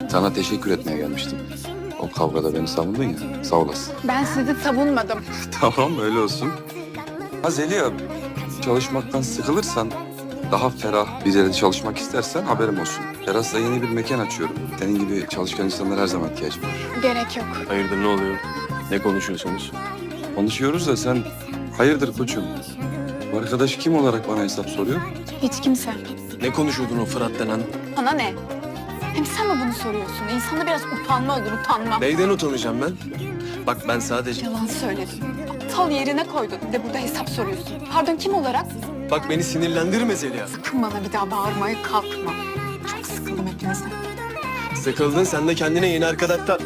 Sana teşekkür etmeye gelmiştim. O kavgada beni savundun ya. Sağ olasın. Ben sizi savunmadım. Tamam öyle olsun. Ha Zeliha, çalışmaktan sıkılırsan, daha ferah bir yerde çalışmak istersen haberim olsun. Terasta yeni bir mekan açıyorum. Senin gibi çalışkan insanlara her zaman ihtiyacım var. Gerek yok. Hayırdır ne oluyor? Ne konuşuyorsunuz? Konuşuyoruz da sen hayırdır koçum? Bu arkadaş kim olarak bana hesap soruyor? Hiç kimse. Ne konuşuyordun o Fırat denen? Sana ne? Hem sen mi bunu soruyorsun? İnsanda biraz utanma olur, utanma. Neyden utanacağım ben? Bak ben sadece... Yalan söyledin. Aptal yerine koydun. Bir de burada hesap soruyorsun. Pardon, kim olarak? Bak beni sinirlendirme Zeliha. Sakın bana bir daha bağırmaya kalkma. Çok sıkıldım hepinizden. Sıkıldın sen de kendine yeni arkadaşlar...